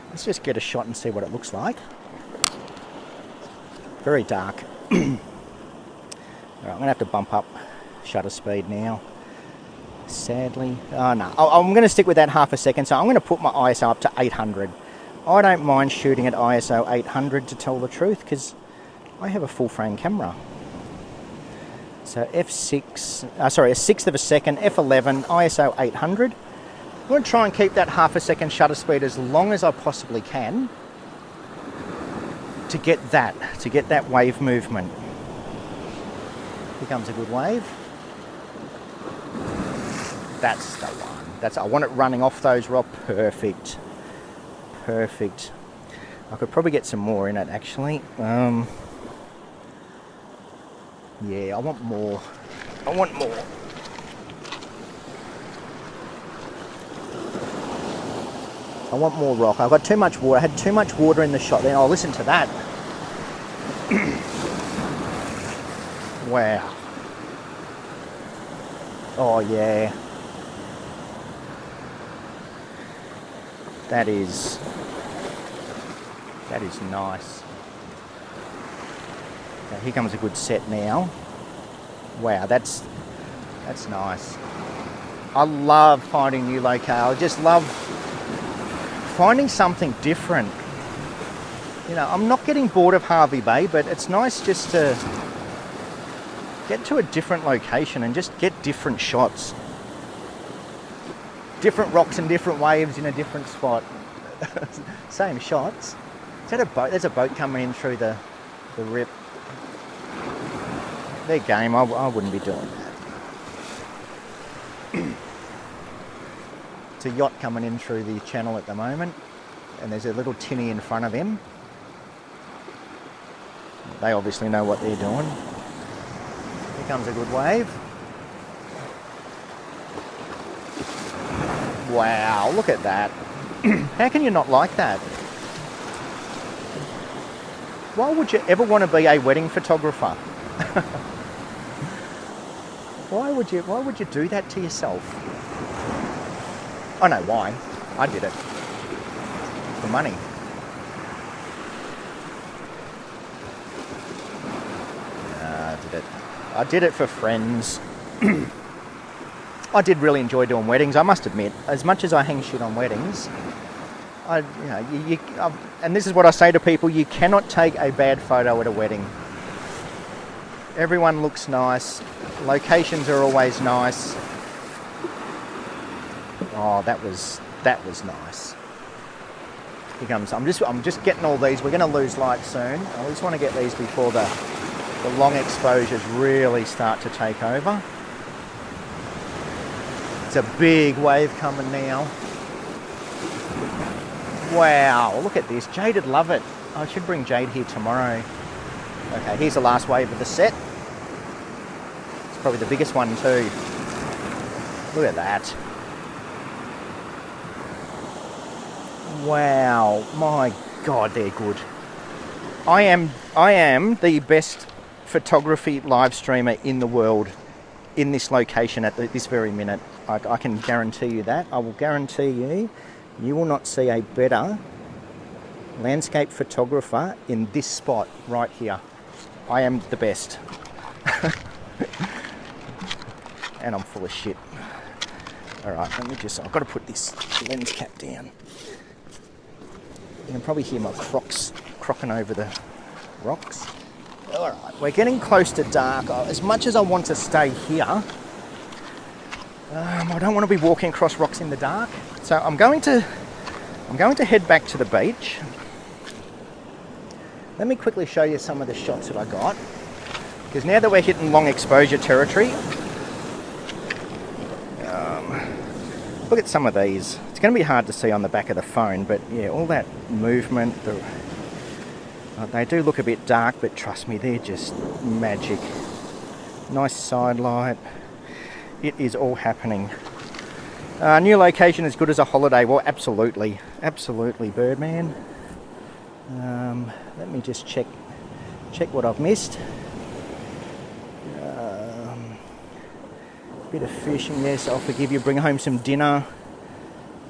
Let's just get a shot and see what it looks like. Very dark. Alright, I'm going to have to bump up shutter speed now. Sadly. Oh no, I'm going to stick with that half a second, so I'm going to put my ISO up to 800. I don't mind shooting at ISO 800 to tell the truth, because I have a full frame camera. So f6, a sixth of a second, f11, ISO 800. I'm going to try and keep that half a second shutter speed as long as I possibly can to get that wave movement. Here comes a good wave. That's the one. I want it running off those rocks. Perfect. Perfect. I could probably get some more in it actually. Yeah, I want more. I want more. I want more rock. I've got too much water. I had too much water in the shot then. Oh, listen to that. Wow. Oh, yeah. That is nice. Okay, here comes a good set now. Wow, that's nice. I love finding new locales. I just love finding something different. You know, I'm not getting bored of Hervey Bay, but it's nice just to get to a different location and just get different shots. Different rocks and different waves in a different spot. Same shots. Is that a boat? There's a boat coming in through the rip. Their game, I wouldn't be doing that. It's a yacht coming in through the channel at the moment, and there's a little tinny in front of him. They obviously know what they're doing. Here comes a good wave. Wow, look at that. How can you not like that? Why would you ever want to be a wedding photographer? Why would you do that to yourself? I know why. I did it. For money. I did it for friends. I did really enjoy doing weddings, I must admit. As much as I hang shit on weddings, and this is what I say to people, you cannot take a bad photo at a wedding. Everyone looks nice. Locations are always nice. Oh, that was nice. Here comes. I'm just getting all these. We're going to lose light soon. I just want to get these before the long exposures really start to take over. It's a big wave coming now. Wow, look at this. Jade would love it. I should bring Jade here tomorrow. Okay, here's the last wave of the set. It's probably the biggest one too. Look at that. Wow, my God, they're good. I am the best photography live streamer in the world in this location at this very minute. I can guarantee you that. I will guarantee you will not see a better landscape photographer in this spot right here. I am the best. And I'm full of shit. Alright, I've got to put this lens cap down. You can probably hear my crocs crocking over the rocks. Alright, we're getting close to dark. As much as I want to stay here, I don't want to be walking across rocks in the dark. So I'm going to head back to the beach. Let me quickly show you some of the shots that I got. Because now that we're hitting long exposure territory, look at some of these. It's going to be hard to see on the back of the phone, but yeah, all that movement, they do look a bit dark, but trust me, they're just magic. Nice side light. It is all happening. New location as good as a holiday. Well, absolutely. Absolutely, Birdman. Let me just check what I've missed. Bit of fishing, yes, I'll forgive you. Bring home some dinner.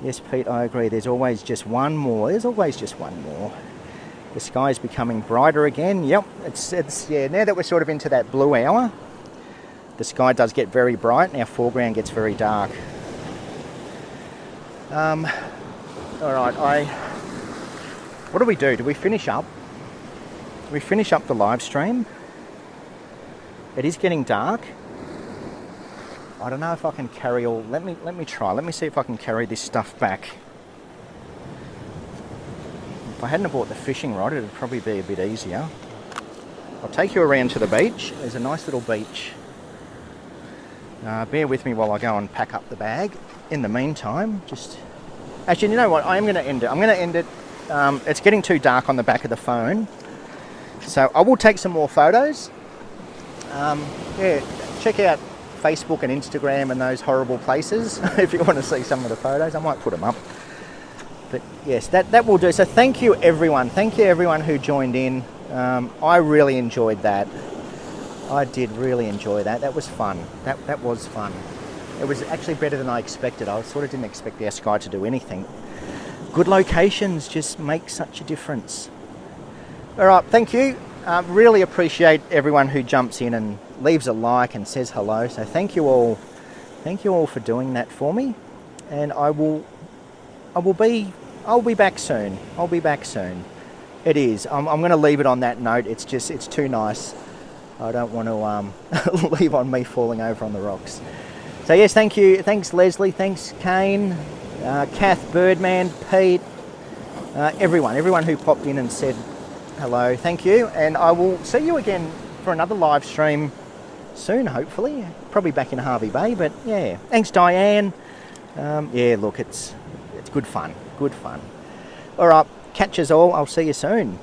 Yes, Pete, I agree. There's always just one more. The sky's becoming brighter again. Yep, it's yeah. Now that we're sort of into that blue hour, the sky does get very bright and our foreground gets very dark. All right, what do we do? Do we finish up? Do we finish up the live stream? It is getting dark. I don't know if I can carry all. Let me try. Let me see if I can carry this stuff back. If I hadn't bought the fishing rod, it'd probably be a bit easier. I'll take you around to the beach. There's a nice little beach. Bear with me while I go and pack up the bag. In the meantime, actually, you know what? I am going to end it. I'm going to end it. It's getting too dark on the back of the phone, so I will take some more photos. Yeah, check out Facebook and Instagram and those horrible places if you want to see some of the photos. I might put them up. But yes, that will do. So thank you everyone. Thank you everyone who joined in. I really enjoyed that. I did really enjoy that. That was fun. That was fun. It was actually better than I expected. I sort of didn't expect our sky to do anything. Good locations just make such a difference. All right, thank you. Really appreciate everyone who jumps in and leaves a like and says hello. So thank you all. Thank you all for doing that for me. And I'll be back soon. I'll be back soon. It is. I'm going to leave it on that note. It's too nice. I don't want to leave on me falling over on the rocks. So yes, thank you. Thanks Leslie. Thanks Kane, Kath, Birdman, Pete, everyone who popped in and said hello. Thank you. And I will see you again for another live stream soon, hopefully. Probably back in Harvey Bay, but yeah. Thanks Diane. Yeah, look, it's good fun. Good fun. All right, catch us all. I'll see you soon.